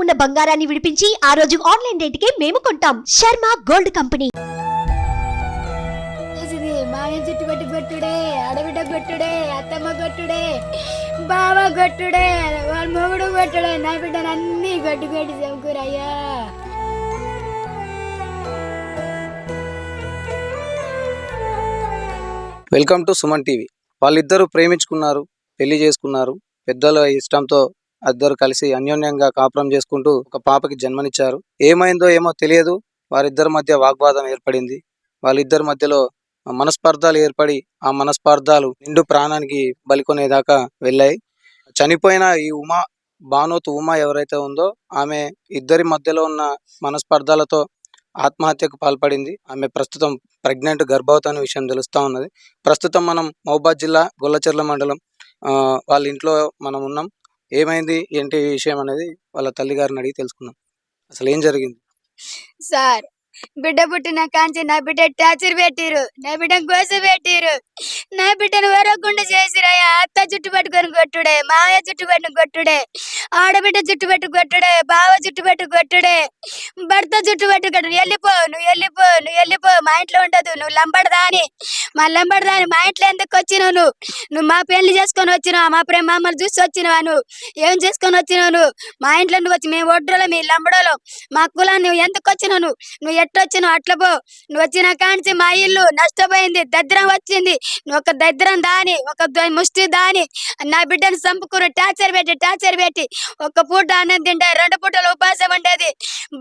ఉన్న బంగారాన్ని విడిపించి ఆ రోజు ఆన్లైన్ రేటుకే మేము కొంటాం. Sharma gold company. మాయ చుట్టు పెట్టి కొట్టుడే, అడవిడ కొట్టుడే, అత్తమ్మ కొట్టుడే, బావ కొట్టుడే, వాళ్ళ మొగుడు కొట్టుడే, నా బిడ్డను అన్ని కొట్టి కొట్టి చంకురయ్యా. Welcome to Suman TV. వాళ్ళిద్దరూ ప్రేమించుకున్నారు, పెళ్లి చేసుకున్నారు. పెద్దల ఇష్టంతో ఇద్దరు కలిసి అన్యోన్యంగా కాపురం చేసుకుంటూ ఒక పాపకి జన్మనిచ్చారు. ఏమైందో ఏమో తెలియదు, వారిద్దరి మధ్య వాగ్వాదం ఏర్పడింది. వాళ్ళిద్దరి మధ్యలో మనస్పర్ధాలు ఏర్పడి ఆ మనస్పర్ధాలు నిండు ప్రాణానికి బలికొనేదాకా వెళ్ళాయి. చనిపోయిన ఈ భానోతు ఉమా ఎవరైతే ఉందో ఆమె ఇద్దరి మధ్యలో ఉన్న మనస్పర్ధాలతో ఆత్మహత్యకు పాల్పడింది. ఆమె ప్రస్తుతం ప్రెగ్నెంట్, గర్భవతి అనే విషయం తెలుస్తూ ఉన్నది. ప్రస్తుతం మనం మహబూబాద్ జిల్లా గొల్లచెర్ల మండలం వాళ్ళ ఇంట్లో మనం ఉన్నాం. ఏమైంది ఏంటి విషయం అనేది వాళ్ళ తల్లిగారిని అడిగి తెలుసుకుందాం. అసలు ఏం జరిగింది? సార్, బిడ్డ పుట్టిన కాంచి నా బిడ్డ టార్చర్ పెట్టిరు, నా బిడ్డ గోస పెట్టిరు, నా బిడ్డను వరకుండా చేసిరయ్యా. అత్త జుట్టు పట్టుకొని కొట్టుడే, మావయ్య జుట్టు పట్టు కొట్టుడే, ఆడబిడ్డ జుట్టు పెట్టు కొట్టుడే, బావ జుట్టు పెట్టు కొట్టుడే, భర్త జుట్టు పెట్టు కొట్టు. వెళ్ళిపో, నువ్వు వెళ్ళిపో, నువ్వు వెళ్ళిపో, మా ఇంట్లో ఉండదు, నువ్వు లంబడదాని, మా లంబడదాని, మా ఇంట్లో ఎందుకు వచ్చినావు? నువ్వు మా పెళ్లి చేసుకొని వచ్చినావు, మా ప్రేమ మమ్మల్ని చూసి వచ్చినావా? నువ్వు ఏం చేసుకొని వచ్చినావు? మా ఇంట్లో నువ్వు వచ్చి మేము ఒడ్రోలో, మీ లంబడలో, మా కులాన్ని నువ్వు ఎందుకు వచ్చినావు? నువ్వు ఎట్టొచ్చినావు అట్లా పో. నువ్వు వచ్చిన కాంచి మా ఇల్లు నష్టపోయింది, దరిద్రం వచ్చింది. నువ్వు ఒక దరిద్రం దాని, ఒక ముష్టి దాని, నా బిడ్డను చంపుకుని టార్చర్ పెట్టి ఒక పూట అన్నం తింటే 2 పూటలు ఉపాసం ఉండేది,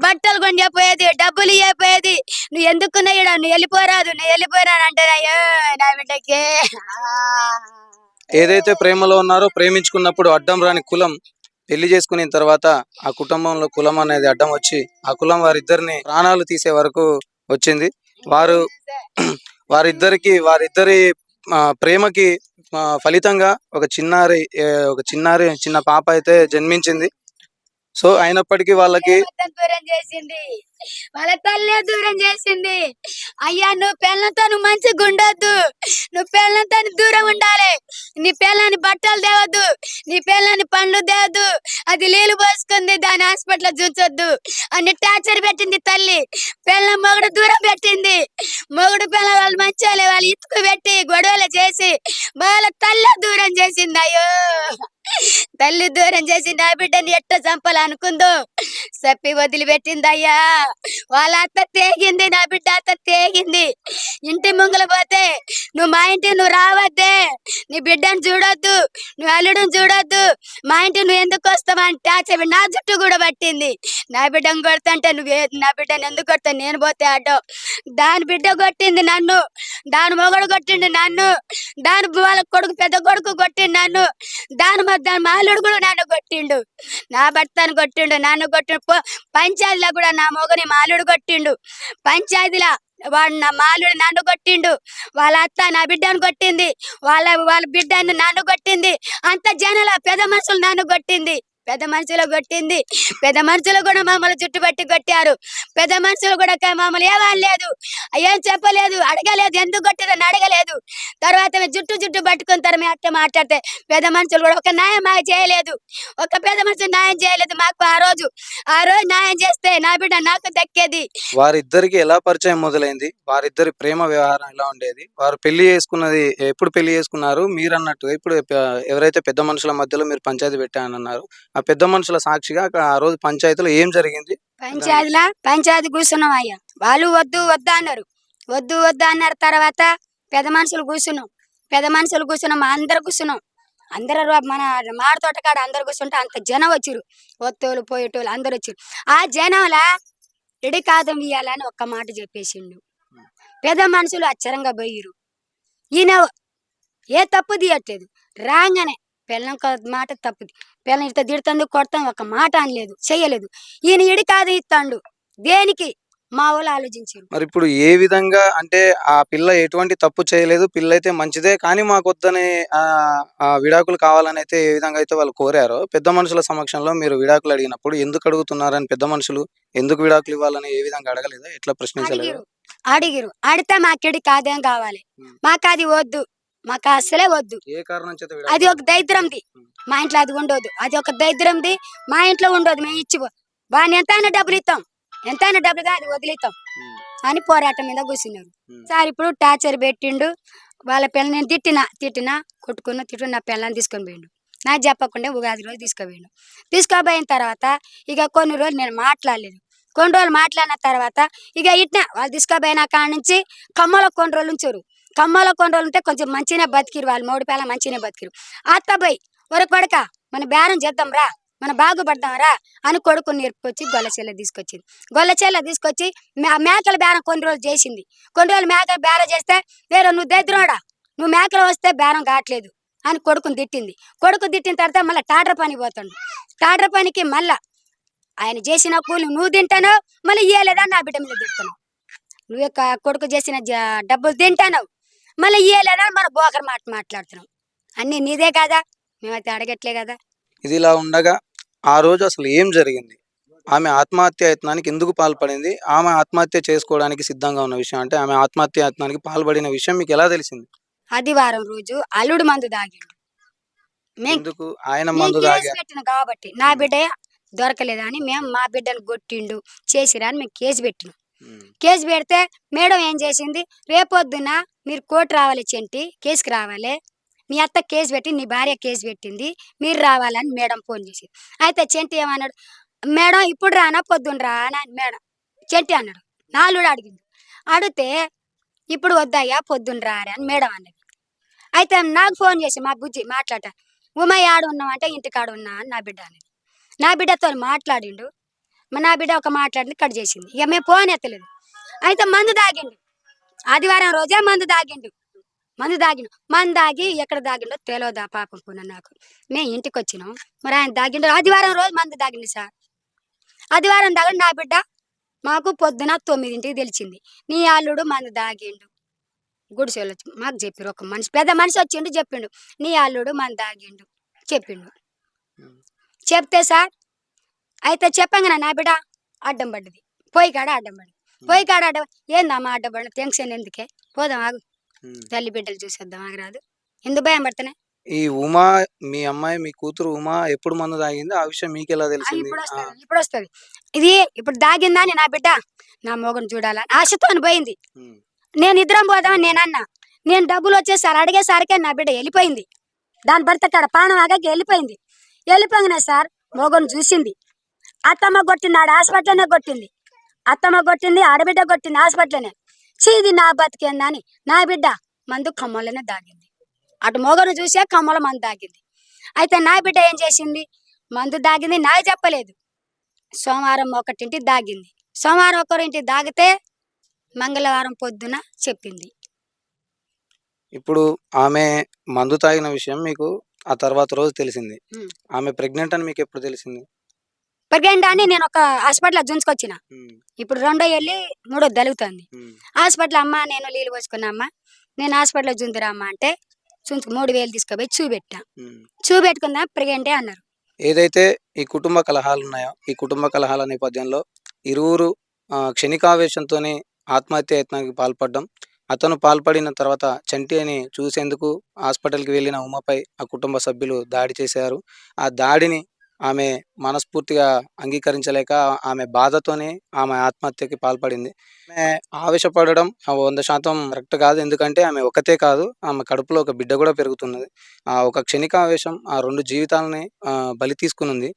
బట్టలు కొండిపోయేది, డబ్బులు ఇవ్వపోయేది. నువ్వు ఎందుకున్నా ఇడ, నువ్వు వెళ్ళిపోరాదు, నువ్వు వెళ్ళిపోరాను అంటే నా బిడ్డకి. ఏదైతే ప్రేమలో ఉన్నారో, ప్రేమించుకున్నప్పుడు అడ్డం రాని కులం పెళ్లి చేసుకున్న తర్వాత ఆ కుటుంబంలో కులం అనేది అడ్డం వచ్చి ఆ కులం వారిద్దరిని ప్రాణాలు తీసే వరకు వచ్చింది. వారిద్దరి ప్రేమకి ఫలితంగా ఒక చిన్న పాప అయితే జన్మించింది. సో అయినప్పటికీ వాళ్ళకి దూరం చేసింది, వాళ్ళ తల్లి దూరం చేసింది. అయ్యా, నువ్వు పిల్లలతో నువ్వు మంచిగా ఉండొద్దు, నువ్వు పిల్లలతో దూరం ఉండాలి. నీ పిల్లని బట్టలు తేవద్దు, నీ పిల్లని పండ్లు తేవద్దు, అది నీళ్ళు పోసుకుంది, దాని హాస్పిటల్ చూసొద్దు అని టార్చర్ పెట్టింది తల్లి. పిల్ల మొగుడు దూరం పెట్టింది, మొగుడు పిల్ల వాళ్ళు మంచి వాళ్ళు ఇతుకు పెట్టి గొడవలు చేసి వాళ్ళ తల్లి దూరం చేసింది. అయ్యో, తల్లి దూరం చేసి నా బిడ్డని ఎట్ట చంపాలనుకుందో చెప్పి వదిలిపెట్టింది. అయ్యా, వాళ్ళ అత్త తేగింది, నా బిడ్డ అత్త తేగింది. ఇంటి ముంగల పోతే నువ్వు మా ఇంటికి నువ్వు రావద్దే, నీ బిడ్డను చూడొద్దు, నువ్వు అల్లుడుని చూడొద్దు, మా ఇంటికి నువ్వు ఎందుకు వస్తావా అంటే చెప్పి నా జుట్టు కూడా పట్టింది. నా బిడ్డను కొడతాంటే నువ్వు నా బిడ్డను ఎందుకు కొడతావు? నేను పోతే అడ్డో. దాని బిడ్డ కొట్టింది నన్ను, దాని మొగడు కొట్టిండు నన్ను, దాని వాళ్ళ కొడుకు పెద్ద కొడుకు కొట్టిండు నన్ను, దాని మాలుడు కూడా నన్ను కొట్టిండు, నా భర్తను కొట్టిండు, నన్ను కొట్టిండు. పంచాయతీలో కూడా నా మొగని మాలుడు కొట్టిండు, పంచాయతీలా వాడు నా మాలుడు నన్ను కొట్టిండు, వాళ్ళ అత్త నా బిడ్డను కొట్టింది, వాళ్ళ బిడ్డను నన్ను కొట్టింది. అంత జనాల పెద్ద మనుషులు నన్ను కొట్టింది, పెద్ద మనుషులు కొట్టింది. పెద్ద మనుషులు కూడా మమ్మల్ని చుట్టుపట్టి కొట్టారు. పెద్ద మనుషులు కూడా మమ్మల్ని ఏమనలేదు, ఏం చెప్పలేదు, అడగలేదు, ఎందుకు కొట్టిరని అడగలేదు. తర్వాత జుట్టు పట్టుకుంటారు. మేము అట్ట మాట్లాడితే పెద్ద మనుషులు కూడా ఒక న్యాయం మాకు చేయలేదు, ఒక పెద్ద మనుషులు న్యాయం చేయలేదు మాకు. ఆ రోజు న్యాయం చేస్తే నా బిడ్డ నాకు దక్కేది. వారిద్దరికి ఎలా పరిచయం మొదలైంది? వారిద్దరి ప్రేమ వ్యవహారం ఎలా ఉండేది? వారు పెళ్లి చేసుకున్నది ఎప్పుడు పెళ్లి చేసుకున్నారు? మీరు అన్నట్టుగా ఇప్పుడు ఎవరైతే పెద్ద మనుషుల మధ్యలో మీరు పంచాయతీ పెట్టానన్నారు, ఆ పెద్ద మనుషుల సాక్షిగా ఆ రోజు పంచాయతీలో ఏం జరిగింది? పంచాయతీ కూర్చున్నాం అయ్యా. వాళ్ళు వద్దు అన్నారు, వద్దు అన్నారు. తర్వాత పెద్ద మనుషులు కూర్చున్నాం, అందరు కూర్చున్నాం. అందరూ మన మాడ తోటకాడ అందరు కూర్చుంటే అంత జనం వచ్చిరు, వత్తోళ్ళు పోయేటోళ్ళు అందరు వచ్చిరు. ఆ జనంలా రెడీ కాదం ఇయ్యాలని ఒక్క మాట చెప్పేసిండు. పెద్ద మనుషులు అచ్చరంగా పోయిరు. ఈయన ఏ తప్పు తీయట్లేదు, రాగానే పిల్లం మాట తప్పుది, పిల్లం ఇట్లా తిడుతుంది, కొడతాను, ఒక మాట అనలేదు, చెయ్యలేదు. ఈయన ఇడి కాదు ఇస్తాడు, దేనికి మా వాళ్ళు ఆలోచించారు. మరి ఇప్పుడు ఏ విధంగా అంటే ఆ పిల్ల ఎటువంటి తప్పు చేయలేదు, పిల్ల అయితే మంచిదే, కానీ మాకు వద్దని విడాకులు కావాలని అయితే ఏ విధంగా అయితే వాళ్ళు కోరారో, పెద్ద మనుషుల సమక్షంలో మీరు విడాకులు అడిగినప్పుడు ఎందుకు అడుగుతున్నారని పెద్ద మనుషులు ఎందుకు విడాకులు ఇవ్వాలని ఏ విధంగా అడగలేదా? ఎట్లా ప్రశ్నించలేదు? అడిగిరు. అడితే మాకిడి కాదేం కావాలి, మాకు అది వద్దు, మాకు అసలే వద్దు. ఏ కారణం చేత? అది ఒక దరిద్రంది, మా ఇంట్లో అది ఉండదు, అది ఒక దరిద్రంది, మా ఇంట్లో ఉండదు, మేము ఇచ్చిపో. వాడిని ఎంతైనా డబ్బులు ఇస్తాం, ఎంతైనా డబ్బులుగా అది వదిలిస్తాం అని పోరాటం మీద కూర్చున్నారు. సార్ ఇప్పుడు టార్చర్ పెట్టిండు, వాళ్ళ పిల్లలు నేను తిట్టినా కొట్టుకున్న నా పిల్లల్ని తీసుకొని పోయిండు. నాకు చెప్పకుండా ఉగాది రోజు తీసుకుపోయిండు. తీసుకుపోయిన తర్వాత ఇక కొన్ని రోజులు నేను మాట్లాడలేదు. కొన్ని రోజులు మాట్లాడిన తర్వాత ఇక ఇట్లా వాళ్ళు తీసుకుపోయిన కాడ నుంచి కమ్మలో కొన్ని రోజులు ఉంచారు. కమ్మలో కొన్ని రోజులు ఉంటే కొంచెం మంచిగానే బతికిరు, వాళ్ళు 3 పిల్లలు మంచిగానే బతికిరు. అత్తపోయి ఒరే కొడక మన బేరం చేద్దాం రా, మన బాగుపడదాం రా అని కొడుకుని నేర్పుకొచ్చి గొల్లచెల్ల తీసుకొచ్చింది. గొల్లచెల్ల తీసుకొచ్చి మేకల బేరం కొన్ని రోజులు చేసింది. కొన్ని రోజులు మేకల బేరం చేస్తే వేరే నువ్వు దరిద్రుడా, నువ్వు మేకలు వస్తే బేరం కావట్లేదు అని కొడుకుని తిట్టింది. కొడుకు తిట్టిన తర్వాత మళ్ళీ టాటర్ పని పోతాడు. టాటర్ పనికి మళ్ళా ఆయన చేసిన కూలి నువ్వు తింటాను, మళ్ళీ ఇయ్యలేదా నా బిడ్డ మీద తిడుతున్నావు. నువ్వు కొడుకు చేసిన డబ్బులు తింటాను, మళ్ళీ ఇయ్యలేదా మన బోకర్ మాట మాట్లాడుతున్నావు. అన్నీ నీదే కదా, మేమైతే అడగట్లే కదా. ఇది ఇలా ఉండగా ఆ రోజు అసలు ఏం జరిగింది? ఆమె ఆత్మహత్య యత్నానికి ఎందుకు పాల్పడింది? ఆమె ఆత్మహత్య చేసుకోవడానికి సిద్ధంగా ఉన్న విషయం, అంటే ఆమె ఆత్మహత్య యత్నానికి పాల్పడిన విషయం మీకు ఎలా తెలిసింది? ఆదివారం రోజు అల్లుడు మందు తాగిండు. ఎందుకు ఆయన మందు తాగా? పెట్టిన కాబట్టి నా బిడ్డ దొరకలేదని మేము మా బిడ్డను కొట్టిండు చేసిరా అని మేము కేసు పెట్టినాం. కేసు పెడితే మేడం ఏం చేసింది, రేపొద్దున మీరు కోర్టు రావాలి, చెంటి కేసుకి రావాలి, మీ అత్త కేసు పెట్టి నీ భార్య కేసు పెట్టింది, మీరు రావాలని మేడం ఫోన్ చేసింది. అయితే చెంటి ఏమన్నాడు, మేడం ఇప్పుడు రానా పొద్దున్న రానా అని మేడం చెంటి అన్నాడు. నాలుగు అడిగింది, అడిగితే ఇప్పుడు వద్దయ్యా పొద్దున్న రారా అని మేడం అన్నది. అయితే నాకు ఫోన్ చేసి మా బుజ్జి మాట్లాడ, ఉమా ఆడు ఉన్నామంటే ఇంటికాడ ఉన్నా అని నా బిడ్డ అనేది. నా బిడ్డతో మాట్లాడిండు, నా బిడ్డ ఒక మాట్లాడింది కట్ చేసింది. ఇక మేము ఫోన్ ఎత్తలేదు. అయితే మందు తాగిండు, ఆదివారం రోజే మందు తాగిండు. మందు దాగి ఎక్కడ దాగిండో తెలియదా పాపం పున నాకు. మేము ఇంటికి వచ్చినాం, మరి ఆయన దాగిండు ఆదివారం రోజు మందు దాగిండు సార్. ఆదివారం దాగండి నా బిడ్డ మాకు పొద్దున 9ంటికి తెలిసింది, నీ అల్లుడు మందు దాగిండు. గుడిసెలు మాకు చెప్పారు, ఒక మనిషి పెద్ద మనిషి వచ్చిండు చెప్పిండు, నీ అల్లుడు మందు దాగిండు చెప్పిండు. చెప్తే సార్ అయితే చెప్పంగా నా బిడ్డ అడ్డం పడ్డది, పొయ్యి కాడ అడ్డం ఏందమ్మా అడ్డం పడిన టెన్షన్ ఎందుకే, పోదాం ఆగు తల్లి బిడ్డలు చూసేద్దాం ఆగరాదు, ఎందుకు భయం పడుతున్నా. ఈ ఉమా మీ అమ్మాయి, మీ కూతురు ఉమా ఎప్పుడు మందు తాగింది? ఆ విషయం మీకు ఎలా తెలిసింది? ఇప్పుడు వస్తుంది ఇది. ఇప్పుడు దాగిందని నా బిడ్డ నా మోగను చూడాలని ఆశతో పోయింది. నేను ఇద్దరం పోదామని నేను అన్నా. నేను డబ్బులు వచ్చేసారి అడిగేసరికే నా బిడ్డ వెళ్ళిపోయింది. దాని భర్త కాడ ప్రాణం ఆగాకి వెళ్ళిపోయింది. వెళ్ళిపోగానే సార్ మోగను చూసింది. అత్తమ్మ కొట్టింది, ఆడ హాస్పిటల్నే కొట్టింది. అత్తమ్మ కొట్టింది, ఆడబిడ్డ కొట్టింది హాస్పిటల్నే. చీది నా బతికేందని నా బిడ్డ మందు కమ్మలోనే దాగింది. అటు మోగను చూసే కమ్మల మందు దాగింది. అయితే నా బిడ్డ ఏం చేసింది, మందు దాగింది నాకు చెప్పలేదు. సోమవారం ఒకటింటి దాగింది, సోమవారం ఒకరింటి దాగితే మంగళవారం పొద్దున చెప్పింది. ఇప్పుడు ఆమె మందు తాగిన విషయం మీకు ఆ తర్వాత రోజు తెలిసింది. ఆమె ప్రెగ్నెంట్ అని మీకు ఎప్పుడు తెలిసింది? ప్రెగ్నెంట్ అని నేను ఒక హాస్పిటల్ జుంచుకొచ్చిన, ఇప్పుడు 2వ వెళ్ళి 3వ జరుగుతుంది. హాస్పిటల్ అమ్మ నేను నీళ్ళు పోసుకున్నా, అమ్మ నేను హాస్పిటల్ జుందురా అమ్మ అంటే 3000 తీసుకుపోయి చూపెట్టా. చూపెట్టుకున్నా ప్రెగ్నెంటే అన్నారు. ఏదైతే ఈ కుటుంబ కలహాలు ఉన్నాయో, ఈ కుటుంబ కలహాల నేపథ్యంలో ఇరువురు క్షణికావేశంతోనే ఆత్మహత్య యత్నానికి పాల్పడడం, అతను పాల్పడిన తర్వాత చంటి అని చూసేందుకు హాస్పిటల్కి వెళ్ళిన ఉమపై ఆ కుటుంబ సభ్యులు దాడి చేశారు. ఆ దాడిని ఆమె మనస్ఫూర్తిగా అంగీకరించలేక ఆమె బాధతోనే ఆమె ఆత్మహత్యకి పాల్పడింది. ఆమె ఆవేశపడడం 100% కరెక్ట్ కాదు. ఎందుకంటే ఆమె ఒకతే కాదు, ఆమె కడుపులో ఒక బిడ్డ కూడా పెరుగుతున్నది. ఒక క్షణికావేశం ఆ 2 జీవితాలని బలి తీసుకునుంది.